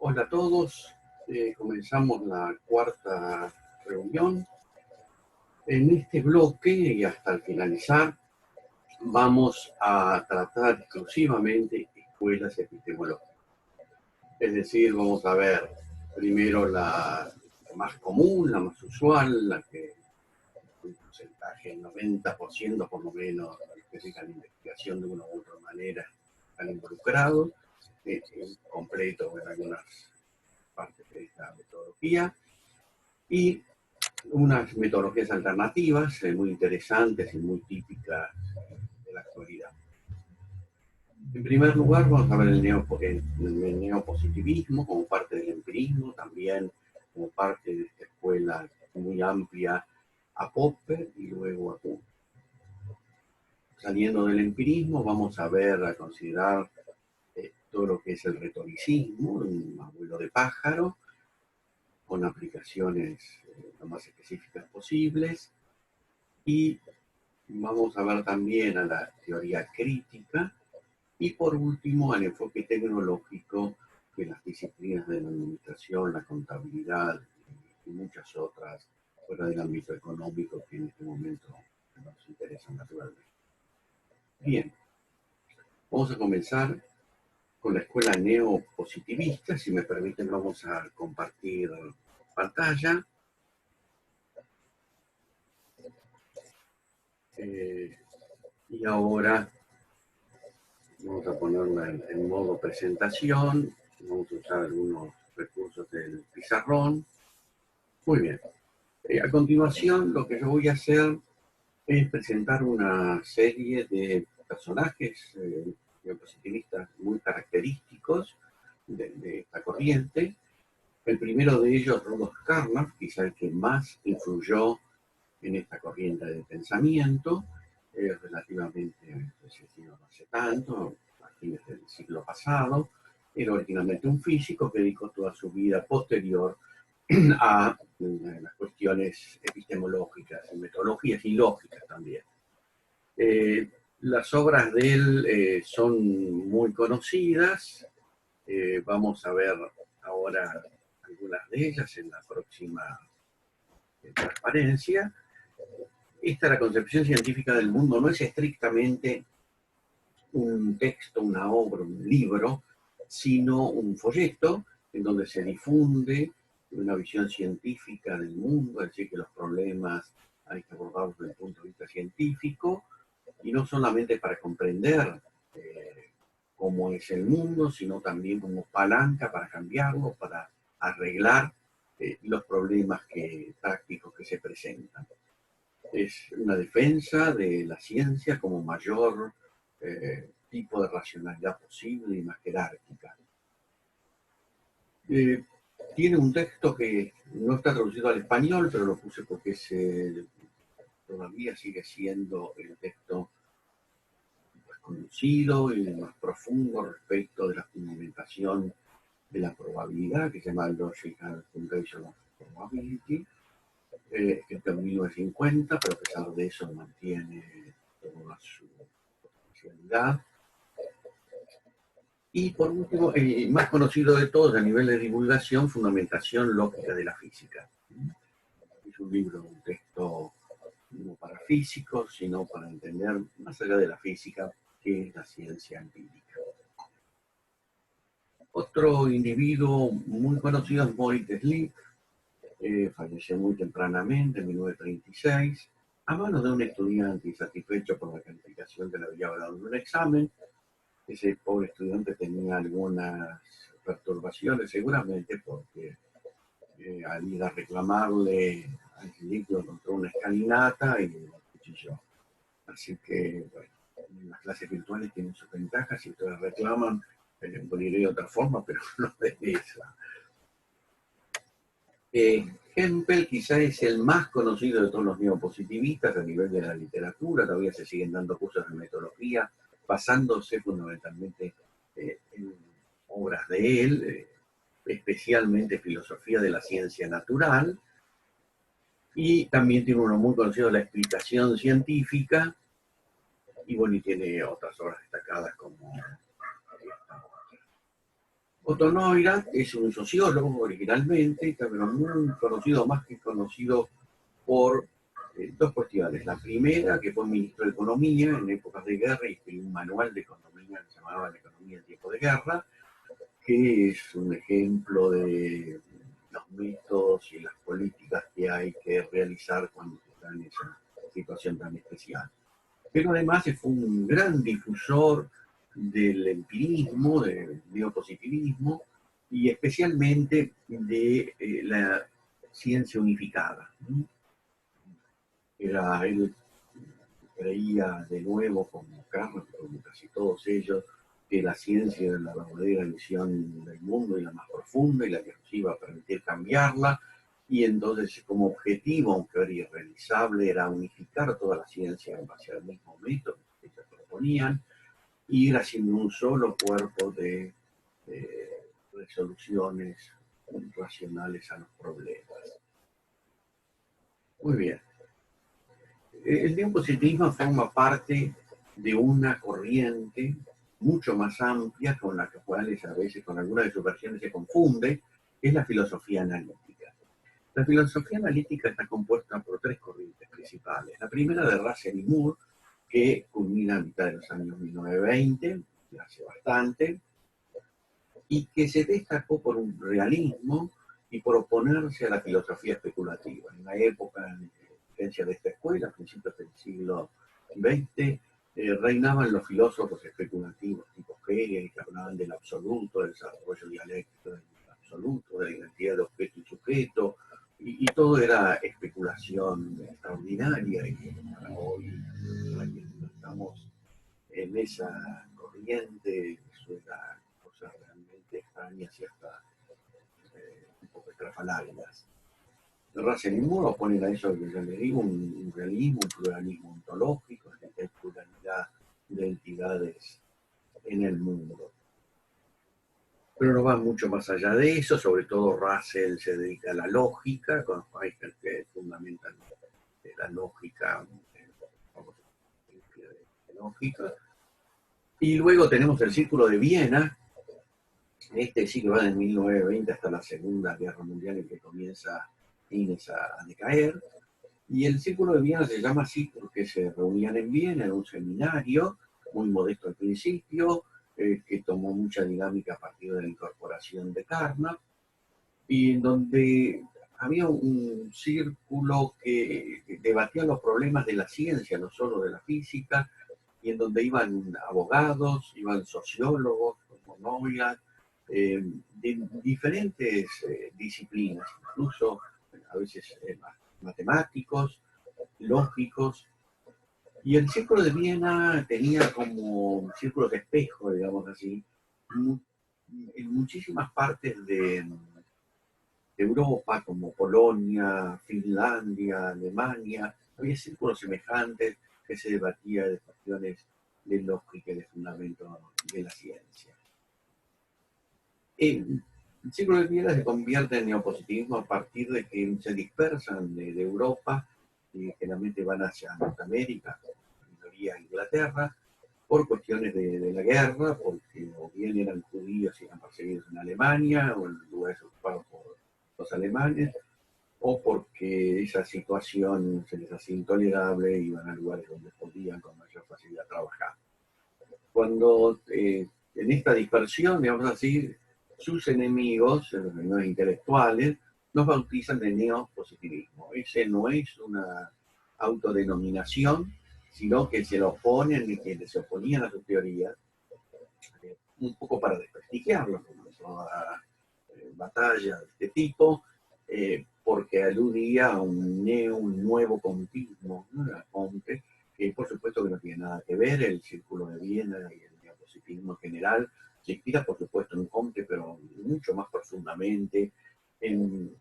Hola a todos, comenzamos la cuarta reunión. En este bloque y hasta el finalizar vamos a tratar exclusivamente escuelas epistemológicas. Es decir, vamos a ver primero la más común, la más usual, la que un porcentaje, el 90% por lo menos, de los que se dedican a la investigación de una u otra manera están involucrados, en completo en algunas partes de esta metodología, y unas metodologías alternativas muy interesantes y muy típicas de la actualidad. En primer lugar, vamos a ver el neopositivismo como parte del empirismo, también como parte de esta escuela muy amplia a Popper y luego a Kuhn. Saliendo del empirismo, vamos a considerar todo lo que es el retoricismo, un abuelo de pájaro, con aplicaciones lo más específicas posibles, y vamos a ver también a la teoría crítica y por último al enfoque tecnológico de las disciplinas de la administración, la contabilidad y muchas otras fuera del ámbito económico que en este momento nos interesan naturalmente. Bien, vamos a comenzar con la escuela neopositivista. Si me permiten, vamos a compartir pantalla. Y ahora vamos a ponerla en modo presentación. Vamos a usar algunos recursos del pizarrón. Muy bien. A continuación, lo que yo voy a hacer es presentar una serie de personajes neopositivistas muy característicos de esta corriente. El primero de ellos, Rudolf Carnap, quizá el que más influyó en esta corriente de pensamiento, relativamente no hace tanto, a fines del siglo pasado. Era originalmente un físico que dedicó toda su vida posterior a las cuestiones epistemológicas, metodologías y lógicas también. Las obras de él son muy conocidas. Vamos a ver ahora algunas de ellas en la próxima transparencia. Esta, la concepción científica del mundo, no es estrictamente un texto, una obra, un libro, sino un folleto en donde se difunde una visión científica del mundo, es decir, que los problemas hay que abordarlos desde el punto de vista científico, y no solamente para comprender cómo es el mundo, sino también como palanca para cambiarlo, para arreglar los problemas prácticos que se presentan. Es una defensa de la ciencia como mayor tipo de racionalidad posible y más jerárquica. Tiene un texto que no está traducido al español, pero lo puse porque todavía sigue siendo el texto más conocido y más profundo respecto de la fundamentación de la probabilidad, que se llama Logical Foundation of Probability, escrito en 1950, pero a pesar de eso mantiene toda su potencialidad. Y por último, el más conocido de todos a nivel de divulgación, Fundamentación Lógica de la Física. Es un libro, un texto no para físicos, sino para entender más allá de la física qué es la ciencia empírica. Otro individuo muy conocido es Moritz Schlick. Falleció muy tempranamente, en 1936, a manos de un estudiante insatisfecho por la calificación que le había dado en un examen. Ese pobre estudiante tenía algunas perturbaciones, seguramente porque al ir a reclamarle al Schlick lo encontró una escalinata y lo cuchilló. Así que, bueno, las clases virtuales tienen sus ventajas, si ustedes reclaman, lo diré de otra forma, pero no de esa. Hempel quizá es el más conocido de todos los neopositivistas a nivel de la literatura. Todavía se siguen dando cursos de metodología basándose fundamentalmente en obras de él, especialmente filosofía de la ciencia natural, y también tiene uno muy conocido, La explicación científica, y bueno, y tiene otras obras destacadas como esta. Otto Neurath es un sociólogo originalmente, pero muy conocido, más que conocido por dos cuestiones. La primera, que fue ministro de Economía en épocas de guerra y escribió un manual de economía que se llamaba La economía en tiempo de guerra, que es un ejemplo de los métodos y las políticas que hay que realizar cuando se está en esa situación tan especial. Pero además fue un gran difusor del empirismo, del neopositivismo y especialmente de la ciencia unificada, ¿no? Él creía de nuevo, como Carlos, como casi todos ellos, que la ciencia era la verdadera visión del mundo y la más profunda y la que nos iba a permitir cambiarla. Y entonces, como objetivo, aunque era irrealizable, era unificar toda la ciencia en base al mismo método que se proponían, y ir haciendo un solo cuerpo de resoluciones racionales a los problemas. Muy bien. El neopositivismo forma parte de una corriente mucho más amplia con la que a veces con algunas de sus versiones se confunde, que es la filosofía analítica. La filosofía analítica está compuesta por tres corrientes principales. La primera de Russell y Moore, que culmina a mitad de los años 1920, ya hace bastante, y que se destacó por un realismo y por oponerse a la filosofía especulativa. En la época de esta escuela, a principios del siglo XX, reinaban los filósofos especulativos tipo Hegel, que hablaban del absoluto, del desarrollo dialéctico del absoluto, de la identidad de objeto y sujeto, y todo era especulación extraordinaria, y para hoy, para quienes estamos en esa corriente, suena cosas realmente extrañas y hasta un poco estrafalarias. Russell y Moore oponen a eso que yo le digo, un realismo, un pluralismo ontológico, que hay pluralidad de entidades en el mundo. Pero no va mucho más allá de eso, sobre todo Russell se dedica a la lógica, con Heidegger que fundamentan la lógica, de lógica. Y luego tenemos el Círculo de Viena. Este sí que va de 1920 hasta la Segunda Guerra Mundial, en que comienza Inés a decaer. Y el Círculo de Viena se llama así porque se reunían en Viena en un seminario, muy modesto al principio, que tomó mucha dinámica a partir de la incorporación de Carnap, y en donde había un círculo que debatía los problemas de la ciencia, no solo de la física, y en donde iban abogados, iban sociólogos, como Neurath, de diferentes disciplinas, incluso a veces matemáticos, lógicos. Y el Círculo de Viena tenía como círculo de espejo, digamos así, en muchísimas partes de Europa, como Polonia, Finlandia, Alemania, había círculos semejantes que se debatía de cuestiones de lógica y de fundamento de la ciencia. El círculo de Viena se convierte en neopositivismo a partir de que se dispersan de Europa y generalmente van hacia Norteamérica, la mayoría Inglaterra, por cuestiones de la guerra, porque o bien eran judíos y eran perseguidos en Alemania o en lugares ocupados por los alemanes, o porque esa situación se les hacía intolerable y iban a lugares donde podían con mayor facilidad trabajar. Cuando en esta dispersión, digamos así, sus enemigos, los enemigos intelectuales, los bautizan de neopositivismo. Ese no es una autodenominación, sino que se lo oponen y que se oponían a sus teorías, un poco para desprestigiarlos, como toda batalla de este tipo, porque aludía a un nuevo contismo, ¿no? La Comte, que por supuesto que no tiene nada que ver. El Círculo de Viena y el neopositivismo en general se inspira por supuesto en Comte, pero mucho más profundamente en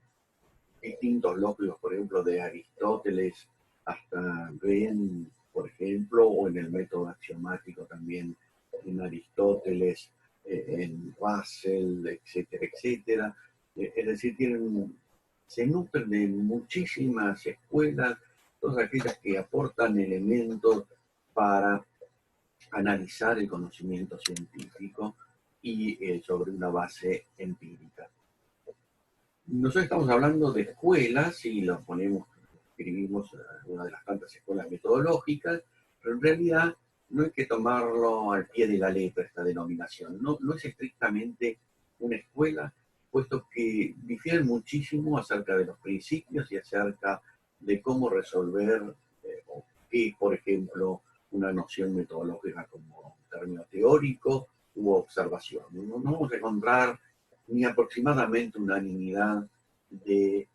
distintos lógicos, por ejemplo, de Aristóteles hasta Rennes, por ejemplo, o en el método axiomático también en Aristóteles, en Russell, etcétera, etcétera. Es decir, se nutren de muchísimas escuelas, todas aquellas que aportan elementos para analizar el conocimiento científico y sobre una base empírica. Nosotros estamos hablando de escuelas y lo ponemos, escribimos una de las tantas escuelas metodológicas, pero en realidad no hay que tomarlo al pie de la letra esta denominación. No es estrictamente una escuela, puesto que difieren muchísimo acerca de los principios y acerca de cómo resolver o qué es, por ejemplo, una noción metodológica como un término teórico u observación. No vamos a encontrar ni aproximadamente unanimidad de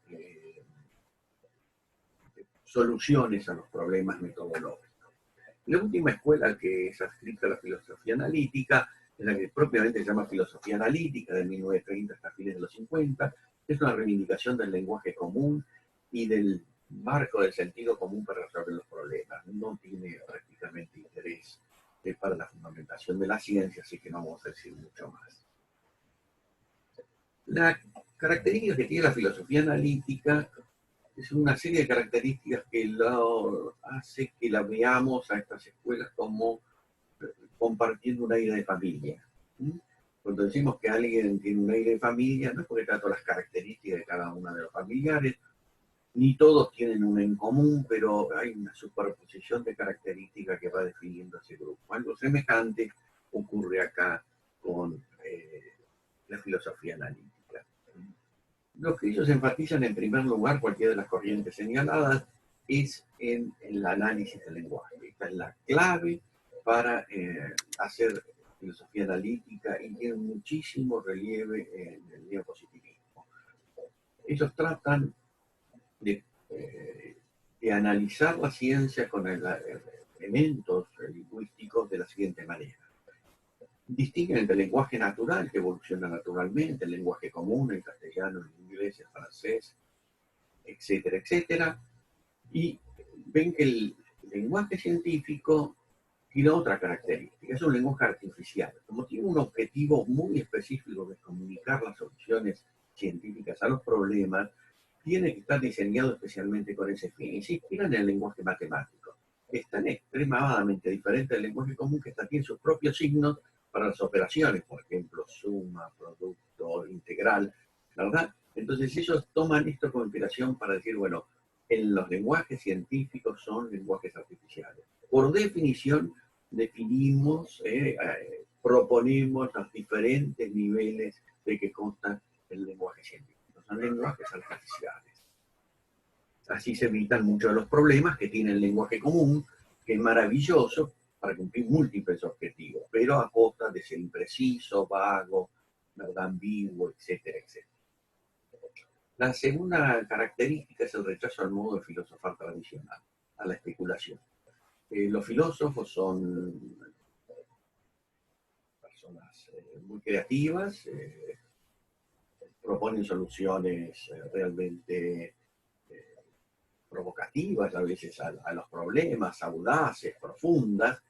soluciones a los problemas metodológicos. La última escuela que es adscrita a la filosofía analítica es la que propiamente se llama filosofía analítica, de 1930 hasta fines de los 50, es una reivindicación del lenguaje común y del marco del sentido común para resolver los problemas. No tiene prácticamente interés para la fundamentación de la ciencia, así que no vamos a decir mucho más. La característica que tiene la filosofía analítica es una serie de características que lo hace que la veamos a estas escuelas como compartiendo un aire de familia. Cuando decimos que alguien tiene un aire de familia, no es porque trata las características de cada uno de los familiares, ni todos tienen una en común, pero hay una superposición de características que va definiendo ese grupo. Algo semejante ocurre acá con la filosofía analítica. Lo que ellos enfatizan en primer lugar, cualquiera de las corrientes señaladas, es en el análisis del lenguaje. Esta es la clave para hacer filosofía analítica y tiene muchísimo relieve en el neopositivismo. Ellos tratan de analizar la ciencia con elementos lingüísticos de la siguiente manera. Distinguen entre el lenguaje natural, que evoluciona naturalmente, el lenguaje común, el castellano, el inglés, el francés, etcétera, etcétera, y ven que el lenguaje científico tiene otra característica, es un lenguaje artificial. Como tiene un objetivo muy específico de comunicar las soluciones científicas a los problemas, tiene que estar diseñado especialmente con ese fin, y se inspira en el lenguaje matemático. Es tan extremadamente diferente del lenguaje común que hasta tiene sus propios signos para las operaciones, por ejemplo, suma, producto, integral, ¿verdad? Entonces ellos toman esto como inspiración para decir, bueno, en los lenguajes científicos son lenguajes artificiales. Por definición, definimos, proponemos los diferentes niveles de que consta el lenguaje científico. Son lenguajes artificiales. Así se evitan muchos de los problemas que tiene el lenguaje común, que es maravilloso para cumplir múltiples objetivos, pero a costa de ser impreciso, vago, ¿verdad? Ambiguo, etcétera, etcétera. La segunda característica es el rechazo al modo de filosofar tradicional, a la especulación. Los filósofos son personas muy creativas, proponen soluciones realmente provocativas a veces a los problemas, audaces, profundas,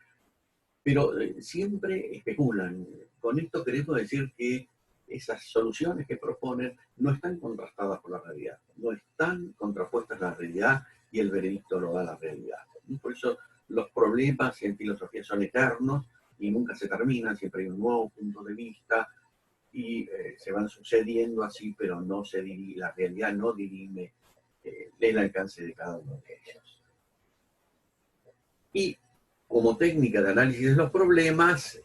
pero siempre especulan. Con esto queremos decir que esas soluciones que proponen no están contrastadas por la realidad, no están contrapuestas a la realidad y el veredicto lo da la realidad. Y por eso los problemas en filosofía son eternos y nunca se terminan, siempre hay un nuevo punto de vista y se van sucediendo así, pero no se dirime, la realidad no dirime el alcance de cada uno de ellos. Y como técnica de análisis de los problemas,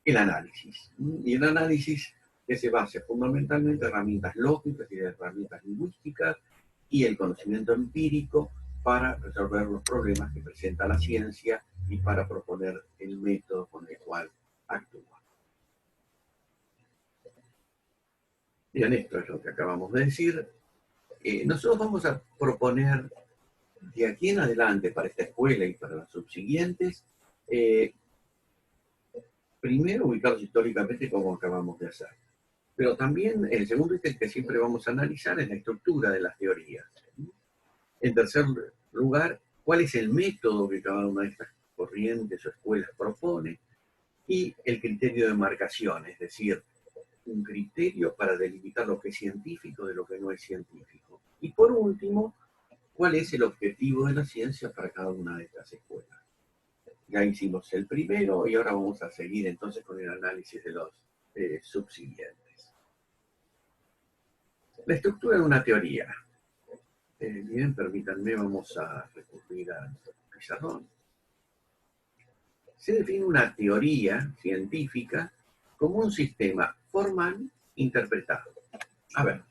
el análisis. Y el análisis que se basa fundamentalmente en herramientas lógicas y de herramientas lingüísticas y el conocimiento empírico para resolver los problemas que presenta la ciencia y para proponer el método con el cual actúa. Bien, esto es lo que acabamos de decir. Nosotros vamos a proponer de aquí en adelante para esta escuela y para las subsiguientes, primero ubicarlos históricamente como acabamos de hacer. Pero también el segundo ítem que siempre vamos a analizar es la estructura de las teorías. En tercer lugar, cuál es el método que cada una de estas corrientes o escuelas propone y el criterio de marcación, es decir, un criterio para delimitar lo que es científico de lo que no es científico. Y por último, cuál es el objetivo de la ciencia para cada una de estas escuelas. Ya hicimos el primero y ahora vamos a seguir entonces con el análisis de los subsiguientes. La estructura de una teoría. Bien, permítanme, vamos a recurrir al pizarrón. Se define una teoría científica como un sistema formal interpretado. A ver,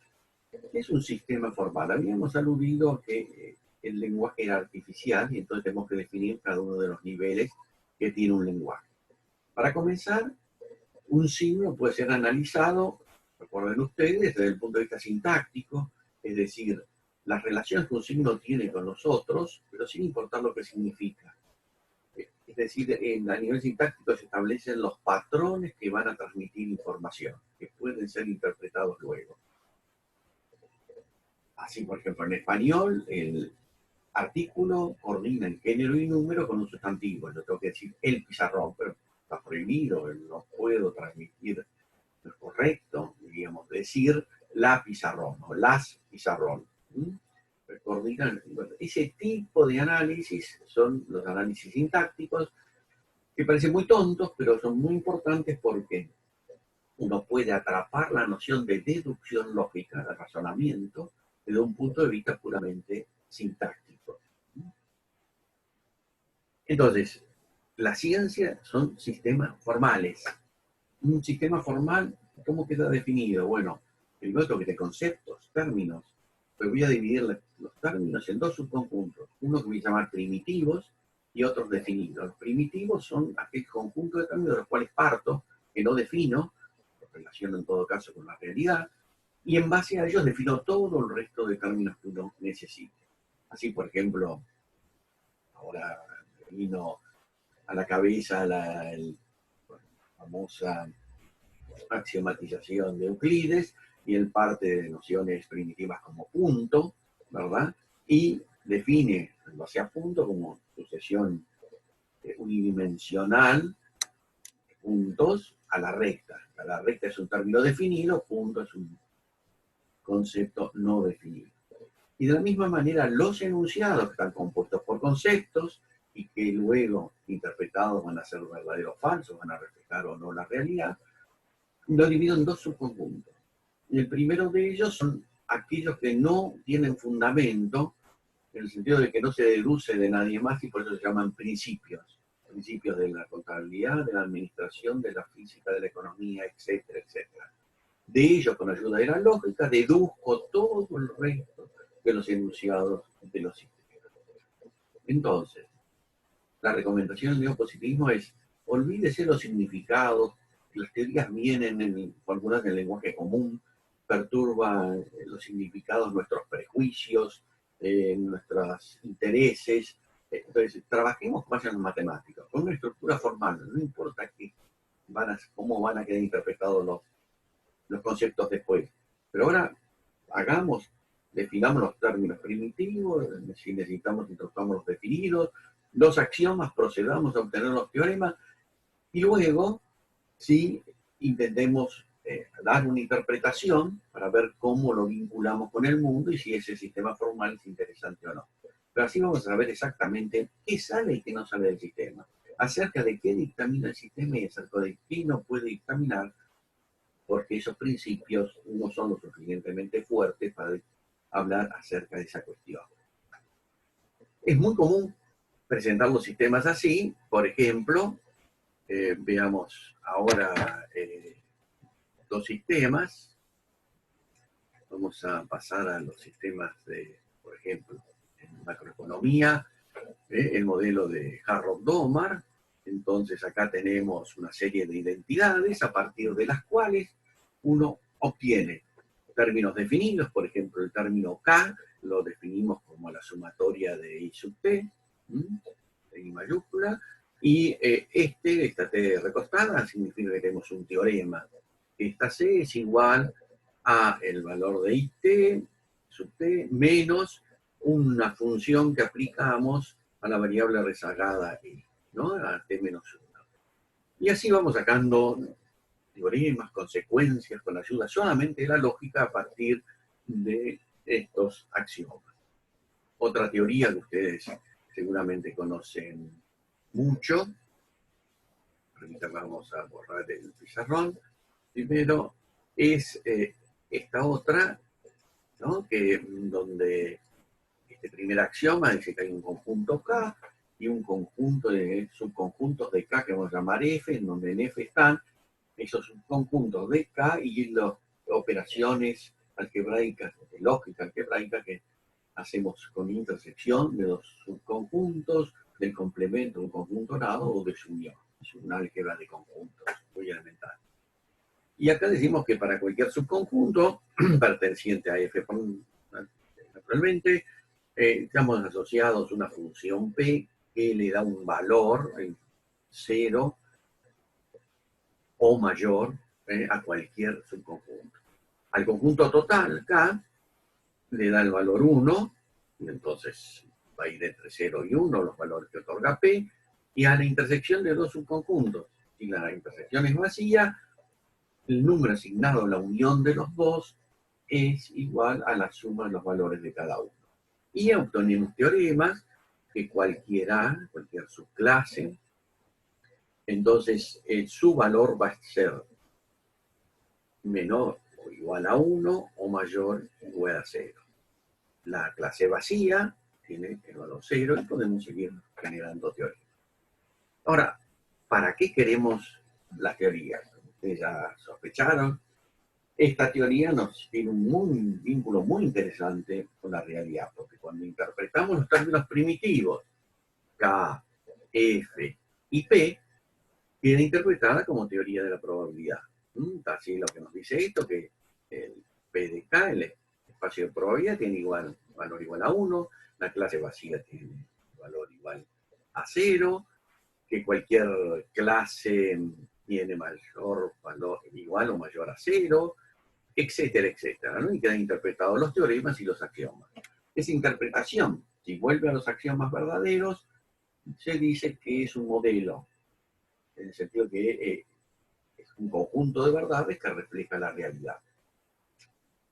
¿qué es un sistema formal? Habíamos aludido a que el lenguaje era artificial y entonces tenemos que definir cada uno de los niveles que tiene un lenguaje. Para comenzar, un signo puede ser analizado, recuerden ustedes, desde el punto de vista sintáctico, es decir, las relaciones que un signo tiene con los otros, pero sin importar lo que significa. Es decir, a nivel sintáctico se establecen los patrones que van a transmitir información, que pueden ser interpretados luego. Así, por ejemplo, en español, el artículo coordina el género y número con un sustantivo. Yo tengo que decir el pizarrón, pero está prohibido, no puedo transmitir, no es correcto, digamos, decir la pizarrón o las pizarrón. Bueno, ese tipo de análisis son los análisis sintácticos, que parecen muy tontos, pero son muy importantes porque uno puede atrapar la noción de deducción lógica, de razonamiento, desde un punto de vista puramente sintáctico. Entonces, la ciencia son sistemas formales. Un sistema formal, ¿cómo queda definido? Bueno, primero tengo que tener conceptos, términos. Pues voy a dividir los términos en dos subconjuntos. Uno que voy a llamar primitivos y otros definidos. Los primitivos son aquel conjunto de términos de los cuales parto, que no defino, lo relaciono en todo caso con la realidad, y en base a ellos defino todo el resto de términos que uno necesite. Así, por ejemplo, ahora vino a la cabeza la famosa axiomatización de Euclides, y él parte de nociones primitivas como punto, ¿verdad? Y define en base a punto como sucesión unidimensional de puntos a la recta. La recta es un término definido, punto es un concepto no definido. Y de la misma manera, los enunciados que están compuestos por conceptos y que luego interpretados van a ser verdaderos o falsos, van a reflejar o no la realidad, lo divido en dos subconjuntos. El primero de ellos son aquellos que no tienen fundamento, en el sentido de que no se deduce de nadie más y por eso se llaman principios. Principios de la contabilidad, de la administración, de la física, de la economía, etcétera, etcétera. De ellos, con ayuda de la lógica, deduzco todo el resto de los enunciados de los sistemas. Entonces, la recomendación del neopositivismo es: olvídese los significados, las teorías vienen algunas del lenguaje común, perturban los significados, nuestros prejuicios, nuestros intereses. Entonces, trabajemos más en las matemáticas, con una estructura formal, no importa cómo van a quedar interpretados los conceptos después. Pero ahora definamos los términos primitivos, si necesitamos introduzcamos los definidos, los axiomas, procedamos a obtener los teoremas, y luego sí intentemos dar una interpretación para ver cómo lo vinculamos con el mundo y si ese sistema formal es interesante o no. Pero así vamos a saber exactamente qué sale y qué no sale del sistema, acerca de qué dictamina el sistema y acerca de qué no puede dictaminar, porque esos principios no son lo suficientemente fuertes para hablar acerca de esa cuestión. Es muy común presentar los sistemas así. Por ejemplo, veamos ahora dos sistemas. Vamos a pasar a los sistemas por ejemplo, en macroeconomía, el modelo de Harrod-Domar. Entonces acá tenemos una serie de identidades a partir de las cuales uno obtiene términos definidos. Por ejemplo, el término K lo definimos como la sumatoria de I sub T, de I mayúscula, y esta T recostada significa que tenemos un teorema. Esta C es igual a el valor de IT sub T menos una función que aplicamos a la variable rezagada I, ¿no? A T menos 1. Y así vamos sacando teoremas, consecuencias, con la ayuda solamente de la lógica a partir de estos axiomas. Otra teoría que ustedes seguramente conocen mucho, ahorita vamos a borrar el pizarrón, Primero es esta otra, ¿no? Donde este primer axioma dice que hay un conjunto K y un conjunto de subconjuntos de K que vamos a llamar F, en donde en F están esos subconjuntos de K y las operaciones algebraicas, de lógica algebraica que hacemos con intersección de los subconjuntos, del complemento de un conjunto dado o de su unión. Es una álgebra de conjuntos, muy elemental. Y acá decimos que para cualquier subconjunto perteneciente a F, naturalmente, estamos asociados a una función P que le da un valor 0 o mayor a cualquier subconjunto. Al conjunto total K le da el valor 1, y entonces va a ir entre 0 y 1 los valores que otorga P, y a la intersección de dos subconjuntos. Si la intersección es vacía, el número asignado a la unión de los dos es igual a la suma de los valores de cada uno. Y obtenemos teoremas que cualquier subclase, entonces su valor va a ser menor o igual a 1 o mayor o igual a 0. La clase vacía tiene el valor 0 y podemos seguir generando teorías. Ahora, ¿para qué queremos la teoría? Ustedes ya sospecharon. Esta teoría nos tiene un vínculo muy interesante con la realidad, porque cuando interpretamos los términos primitivos, K, F y P, viene interpretada como teoría de la probabilidad. Así lo que nos dice esto, que el P de K, el espacio de probabilidad, tiene valor igual a 1, la clase vacía tiene valor igual a 0, que cualquier clase tiene mayor valor igual o mayor a 0, etcétera, etcétera, ¿no? Y quedan interpretados los teoremas y los axiomas. Esa interpretación, si vuelve a los axiomas verdaderos, se dice que es un modelo, en el sentido que es un conjunto de verdades que refleja la realidad.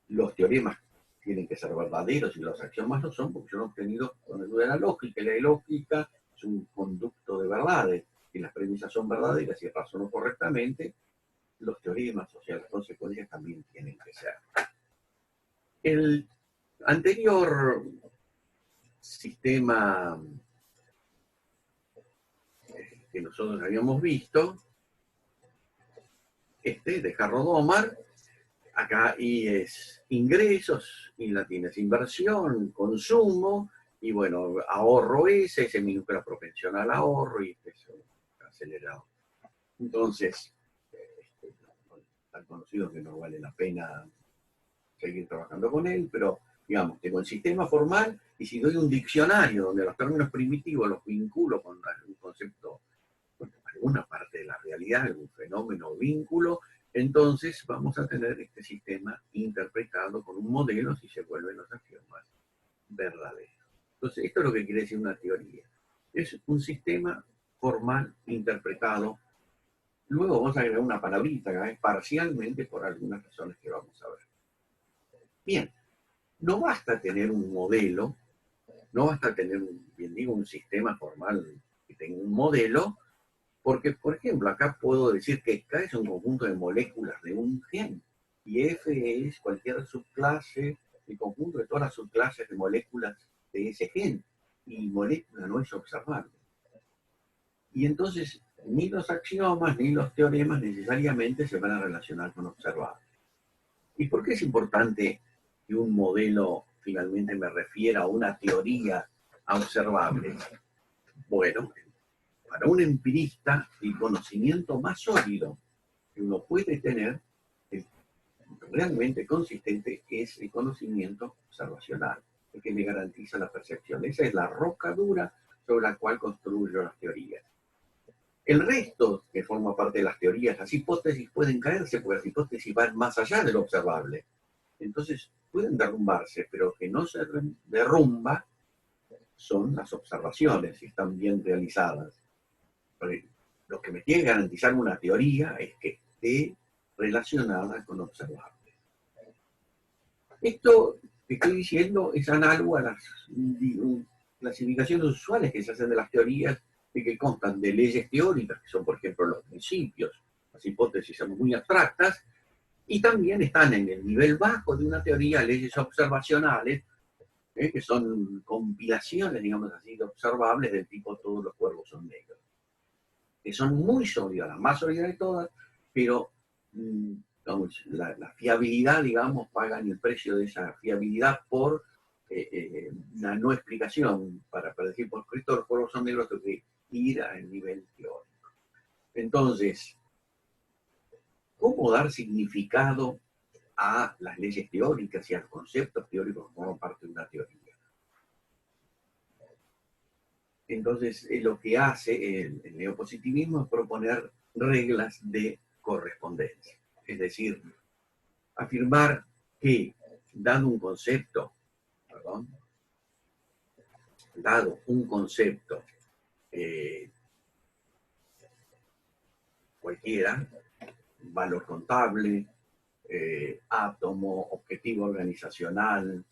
Los teoremas tienen que ser verdaderos y los axiomas no son, porque son obtenidos con ayuda de la lógica, y la lógica es un conducto de verdades. Si las premisas son verdaderas y razono correctamente, los teoremas, o sea, las consecuencias también tienen que ser. El anterior sistema que nosotros habíamos visto, de Harrod-Domar, acá I es ingresos, y latina es inversión, consumo, y bueno, ahorro ese minúscula propensión al ahorro, y eso acelerado. Entonces, tan conocido que no vale la pena seguir trabajando con él, pero digamos, tengo el sistema formal, y si doy un diccionario donde los términos primitivos los vinculo con un concepto, con alguna parte de la realidad, algún fenómeno o vínculo, entonces vamos a tener este sistema interpretado con un modelo si se vuelven los axiomas verdaderos. Entonces, esto es lo que quiere decir una teoría. Es un sistema formal interpretado. Luego vamos a agregar una palabrita que es parcialmente por algunas razones que vamos a ver. Bien, no basta tener un modelo, no basta tener, un sistema formal que tenga un modelo, porque, por ejemplo, acá puedo decir que K es un conjunto de moléculas de un gen, y F es cualquier subclase, el conjunto de todas las subclases de moléculas de ese gen, y molécula no es observable. Y entonces, ni los axiomas ni los teoremas necesariamente se van a relacionar con observables. ¿Y por qué es importante que un modelo finalmente me refiera a una teoría observable? Bueno, para un empirista, el conocimiento más sólido que uno puede tener, realmente consistente, es el conocimiento observacional, el que me garantiza la percepción. Esa es la roca dura sobre la cual construyo las teorías. El resto, que forma parte de las teorías, las hipótesis pueden caerse, porque las hipótesis van más allá de lo observable. Entonces, pueden derrumbarse, pero que no se derrumba son las observaciones, si están bien realizadas. Lo que me tiene que garantizar una teoría es que esté relacionada con observables. Esto que estoy diciendo es análogo a las clasificaciones usuales que se hacen de las teorías, de que constan de leyes teóricas, que son, por ejemplo, los principios, Las hipótesis son muy abstractas y también están en el nivel bajo de una teoría, leyes observacionales, que son compilaciones, digamos así, de observables del tipo todos los cuervos son negros, que son muy sólidas, las más sólidas de todas, pero digamos, la fiabilidad, digamos, pagan el precio de esa fiabilidad por una no explicación. Para decir por qué todos los cuervos son negros, tengo que ir al nivel teórico. Entonces, ¿cómo dar significado a las leyes teóricas y a los conceptos teóricos que forman parte de una teoría? Entonces, lo que hace el neopositivismo es proponer reglas de correspondencia. Es decir, afirmar que, dado un concepto, cualquiera, valor contable, átomo, objetivo organizacional,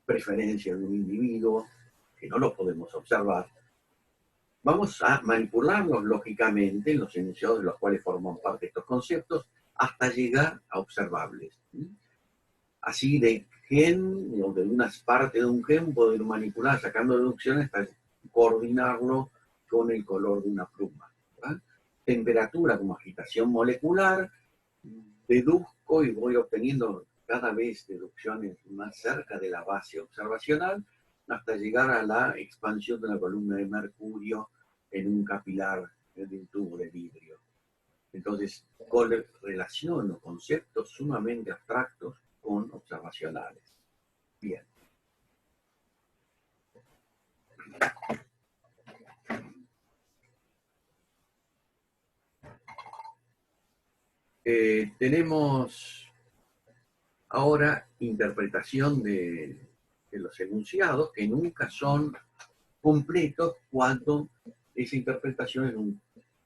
preferencia de un individuo, que no lo podemos observar, vamos a manipularlos lógicamente en los enunciados de los cuales forman parte estos conceptos hasta llegar a observables. Así de gen, o de una parte de un gen, poder manipular sacando deducciones hasta coordinarlo con el color de una pluma. ¿Verdad? Temperatura como agitación molecular, deduzco y voy obteniendo cada vez deducciones más cerca de la base observacional hasta llegar a la expansión de la columna de mercurio en un capilar de un tubo de vidrio. Entonces, relaciono conceptos sumamente abstractos con observacionales. Bien. Tenemos ahora interpretación de los enunciados que nunca son completos cuando esa interpretación es un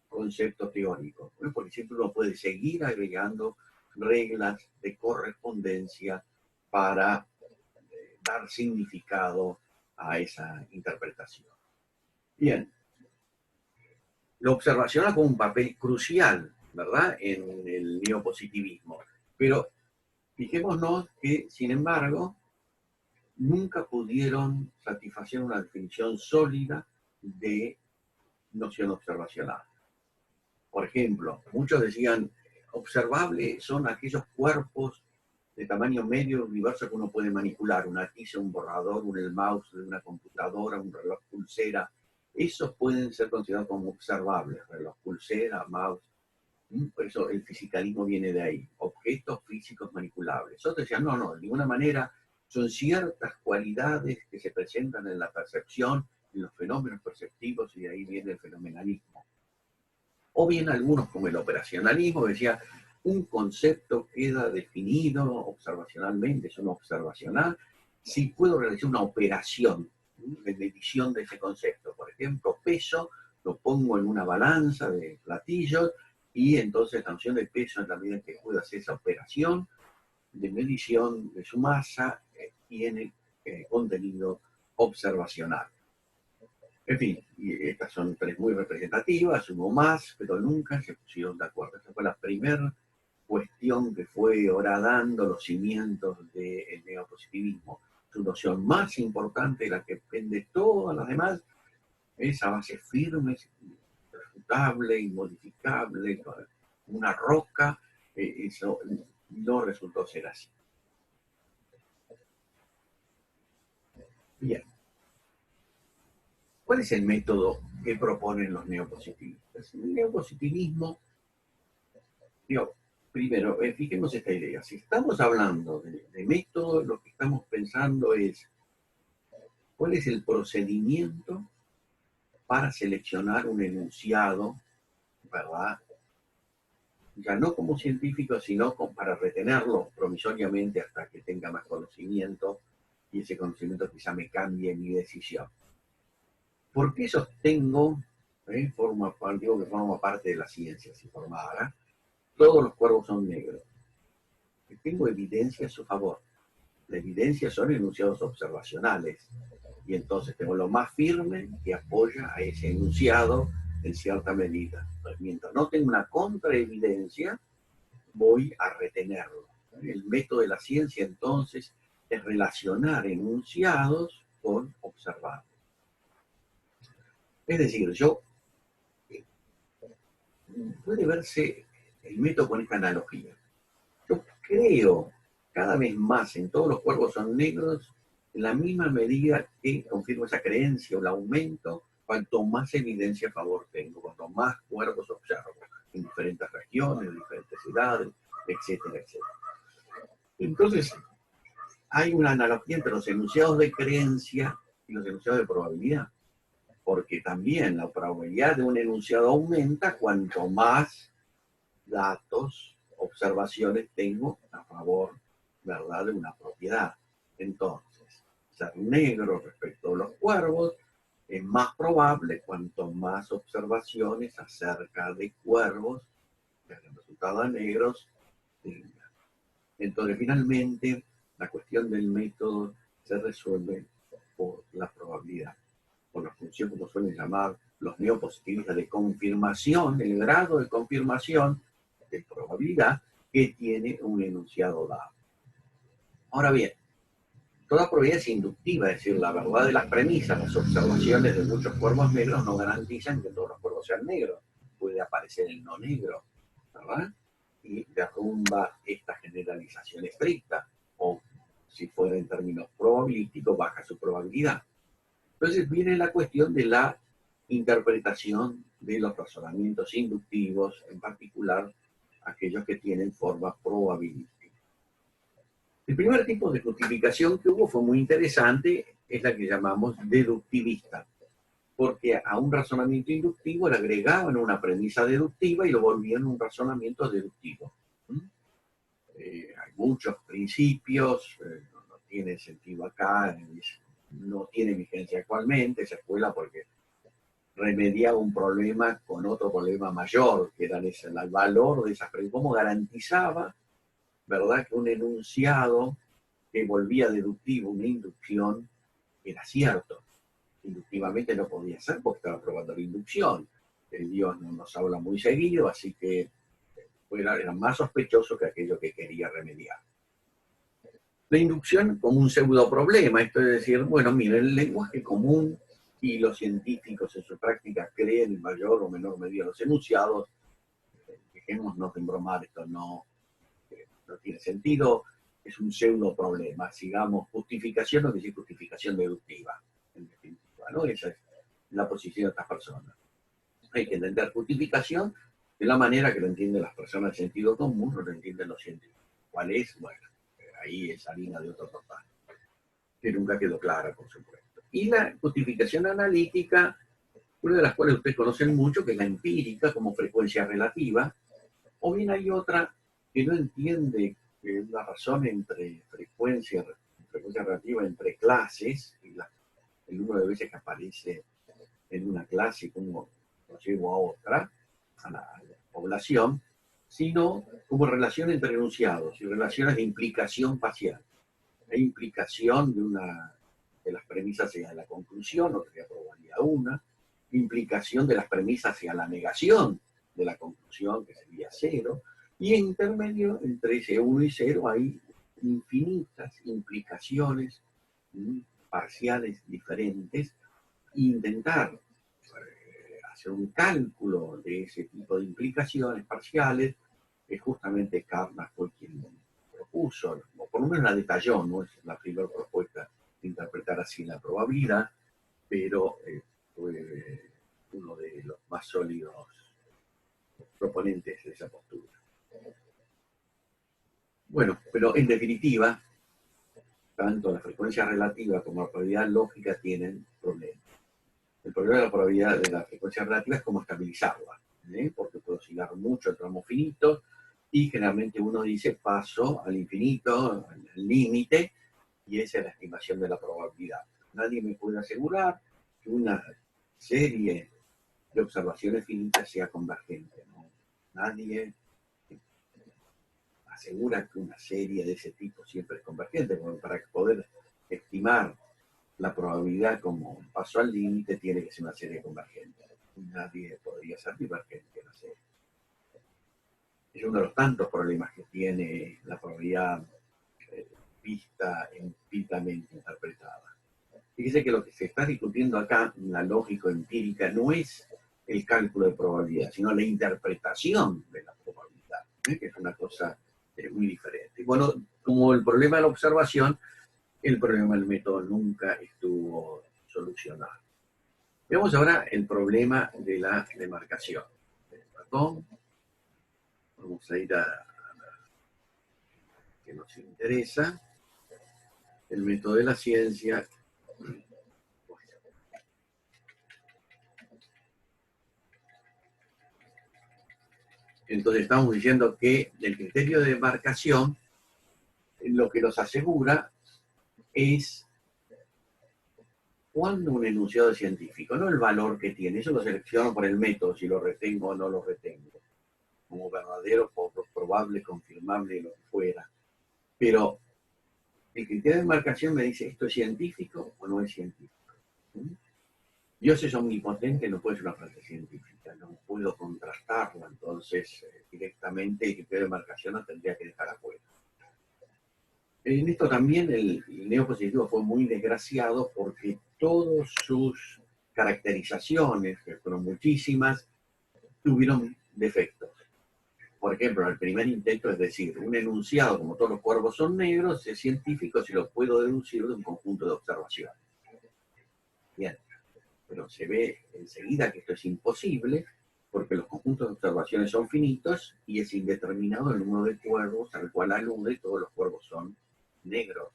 concepto teórico. Bueno, por ejemplo, uno puede seguir agregando reglas de correspondencia para dar significado a esa interpretación. Bien. Lo observacional con un papel crucial, ¿verdad?, en el neopositivismo. Pero fijémonos que, sin embargo, nunca pudieron satisfacer una definición sólida de noción observacional. Por ejemplo, muchos decían, observables son aquellos cuerpos de tamaño medio del universo que uno puede manipular, una tiza, un borrador, el mouse de una computadora, un reloj pulsera. Esos pueden ser considerados como observables, reloj pulsera, mouse. Por eso el fisicalismo viene de ahí, objetos físicos manipulables. Otros decían, no, de ninguna manera, son ciertas cualidades que se presentan en la percepción, en los fenómenos perceptivos, y de ahí viene el fenomenalismo. O bien algunos, como el operacionalismo, decía, un concepto queda definido observacionalmente, es una observacional, si puedo realizar una operación de medición de ese concepto. Por ejemplo, peso, lo pongo en una balanza de platillos, y entonces la noción de peso, en la medida que puedo hacer esa operación de medición de su masa, tiene contenido observacional. En fin, y estas son tres muy representativas, hubo más, pero nunca se pusieron de acuerdo. Esa fue la primera cuestión que fue horadando los cimientos del neopositivismo. Su noción más importante, la que depende de todas las demás, esa base firme, irrefutable, inmodificable, una roca, eso no resultó ser así. Bien. ¿Cuál es el método que proponen los neopositivistas? El neopositivismo, primero, fijemos esta idea. Si estamos hablando de método, lo que estamos pensando es cuál es el procedimiento para seleccionar un enunciado, ¿verdad? Ya no como científico, sino para retenerlo provisoriamente hasta que tenga más conocimiento, y ese conocimiento quizá me cambie mi decisión. ¿Por qué sostengo, digo que forma parte de la ciencia si formara, todos los cuervos son negros? Que tengo evidencia a su favor. La evidencia son enunciados observacionales. Y entonces tengo lo más firme que apoya a ese enunciado en cierta medida. Pues mientras no tenga una contraevidencia, voy a retenerlo. El método de la ciencia, entonces, es relacionar enunciados con observados. Es decir, puede verse el método con esta analogía. Yo creo cada vez más en todos los cuervos son negros en la misma medida que confirmo esa creencia o la aumento cuanto más evidencia a favor tengo, cuanto más cuervos observo en diferentes regiones, en diferentes edades, etcétera, etcétera. Entonces, hay una analogía entre los enunciados de creencia y los enunciados de probabilidad, porque también la probabilidad de un enunciado aumenta cuanto más datos, observaciones tengo a favor, ¿verdad?, de una propiedad. Entonces, ser negro respecto a los cuervos es más probable cuanto más observaciones acerca de cuervos que han resultado negros tenga. Entonces, finalmente, la cuestión del método se resuelve por la probabilidad, por la función, como suelen llamar los neopositivistas, de confirmación, el grado de confirmación de probabilidad que tiene un enunciado dado. Ahora bien, toda probabilidad es inductiva, es decir, la verdad de las premisas, las observaciones de muchos cuervos negros no garantizan que todos los cuervos sean negros. Puede aparecer el no negro, ¿verdad? Y derrumba esta generalización estricta, o si fuera en términos probabilísticos, baja su probabilidad. Entonces viene la cuestión de la interpretación de los razonamientos inductivos, en particular aquellos que tienen forma probabilística. El primer tipo de justificación que hubo fue muy interesante, es la que llamamos deductivista, porque a un razonamiento inductivo le agregaban una premisa deductiva y lo volvían un razonamiento deductivo. Hay muchos principios, no tiene sentido acá, no tiene vigencia actualmente esa escuela porque remediaba un problema con otro problema mayor, que era el valor de esas premisas. ¿Cómo garantizaba, verdad, que un enunciado que volvía deductivo, una inducción, era cierto? Inductivamente no podía ser porque estaba probando la inducción. El Dios no nos habla muy seguido, así que era más sospechoso que aquello que quería remediar. La inducción como un pseudo problema, esto es decir, bueno, mire, el lenguaje común y los científicos en su práctica creen en mayor o menor medida los enunciados, dejémonos de embromar, esto no tiene sentido, es un pseudo problema, sigamos, justificación no quiere decir justificación deductiva, en definitiva, ¿no? Esa es la posición de estas personas. Hay que entender justificación de la manera que lo entienden las personas de sentido común, no lo entienden los científicos. ¿Cuál es? Bueno, ahí es harina de otro total, que nunca quedó clara, por supuesto. Y la justificación analítica, una de las cuales ustedes conocen mucho, que es la empírica, como frecuencia relativa, o bien hay otra que no entiende una razón entre frecuencia relativa entre clases, y el número de veces que aparece en una clase, como lo llevo a otra, a la población, sino como relación entre enunciados y relaciones de implicación parcial. Hay implicación de las premisas hacia la conclusión, otra probabilidad una, implicación de las premisas hacia la negación de la conclusión, que sería cero, y en intermedio entre ese 1 y 0 hay infinitas implicaciones parciales diferentes. Intentar hacer un cálculo de ese tipo de implicaciones parciales es justamente Carnap fue quien propuso, o por lo menos la detalló, no es la primera propuesta de interpretar así la probabilidad, pero fue uno de los más sólidos proponentes de esa postura. Bueno, pero en definitiva, tanto la frecuencia relativa como la probabilidad lógica tienen problemas. El problema de la probabilidad de la frecuencia relativa es cómo estabilizarla, porque puedo oscilar mucho en tramos finitos y generalmente uno dice paso al infinito, al límite, y esa es la estimación de la probabilidad. Nadie me puede asegurar que una serie de observaciones finitas sea convergente, ¿no? Nadie asegura que una serie de ese tipo siempre es convergente, porque para poder estimar la probabilidad como paso al límite tiene que ser una serie convergente. nadie podría ser divergente en hacer. Es uno de los tantos problemas que tiene la probabilidad vista empíricamente interpretada. Fíjese que lo que se está discutiendo acá, la lógica empírica, no es el cálculo de probabilidad, sino la interpretación de la probabilidad, que es una cosa muy diferente. Bueno, como el problema de la observación, el problema del método nunca estuvo solucionado. Veamos ahora el problema de la demarcación. Perdón. Vamos a ir a la que nos interesa. El método de la ciencia. Entonces estamos diciendo que el criterio de demarcación lo que nos asegura es cuando un enunciado es científico, no el valor que tiene. Eso lo selecciono por el método, si lo retengo o no lo retengo, como verdadero, probable, confirmable, lo que fuera. Pero el criterio de demarcación me dice, ¿esto es científico o no es científico? Dios es omnipotente, no puede ser una frase científica, no puedo contrastarla, entonces directamente el criterio de demarcación la tendría que dejar afuera. En esto también el neopositivismo fue muy desgraciado porque todas sus caracterizaciones, que fueron muchísimas, tuvieron defectos. Por ejemplo, el primer intento es decir, un enunciado, como todos los cuervos son negros, es científico si lo puedo deducir de un conjunto de observaciones. Bien, pero se ve enseguida que esto es imposible porque los conjuntos de observaciones son finitos y es indeterminado el número de cuervos al cual alude, todos los cuervos son negros.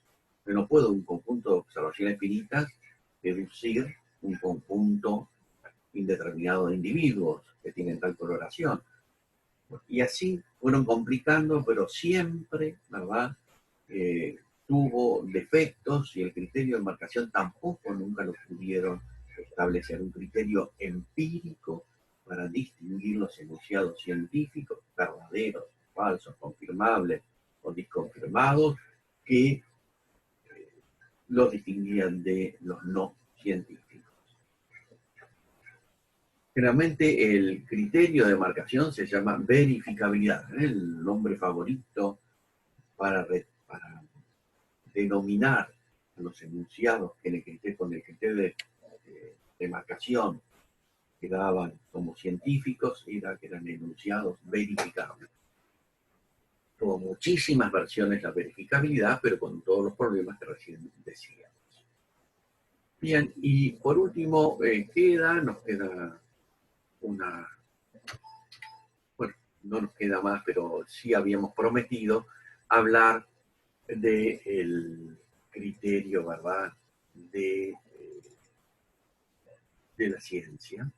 Pero no puedo un conjunto de observaciones finitas deducir un conjunto indeterminado de individuos que tienen tal coloración. Y así fueron complicando, pero siempre, ¿verdad? Tuvo defectos y el criterio de marcación tampoco nunca lo pudieron establecer. Un criterio empírico para distinguir los enunciados científicos, verdaderos, falsos, confirmables o disconfirmados, que los distinguían de los no científicos. Generalmente el criterio de marcación se llama verificabilidad, el nombre favorito para denominar a los enunciados que con el criterio de marcación quedaban como científicos, era que eran enunciados verificables. Tuvo muchísimas versiones la verificabilidad, pero con todos los problemas que recién decíamos. Bien, y por último, nos queda una, bueno, no nos queda más, pero sí habíamos prometido hablar del criterio, ¿verdad?, de la ciencia,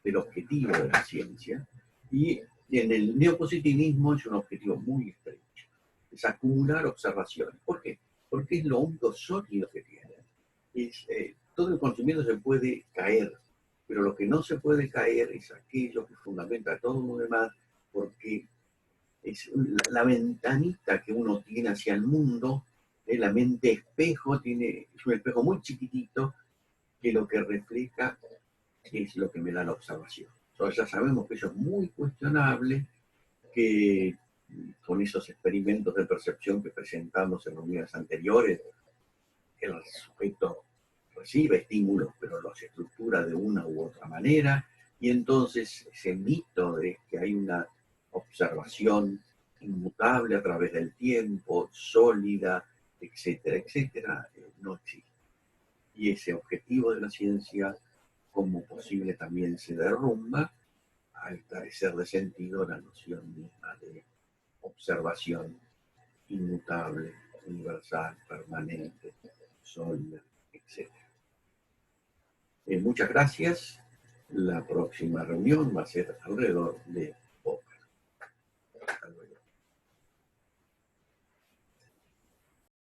del objetivo de la ciencia, y en el neopositivismo es un objetivo muy estrecho, es acumular observaciones. ¿Por qué? Porque es lo único sólido que tiene. Todo el conocimiento se puede caer, pero lo que no se puede caer es aquello que fundamenta todo lo demás, porque es la ventanita que uno tiene hacia el mundo, la mente espejo, es un espejo muy chiquitito que lo que refleja es lo que me da la observación. Entonces ya sabemos que eso es muy cuestionable, que con esos experimentos de percepción que presentamos en reuniones anteriores, el sujeto recibe estímulos, pero los estructura de una u otra manera, y entonces ese mito de que hay una observación inmutable a través del tiempo, sólida, etcétera, etcétera, no existe. Y ese objetivo de la ciencia, como posible, también se derrumba al carecer de sentido la noción misma de observación inmutable, universal, permanente, sólida, etc. Muchas gracias. La próxima reunión va a ser alrededor de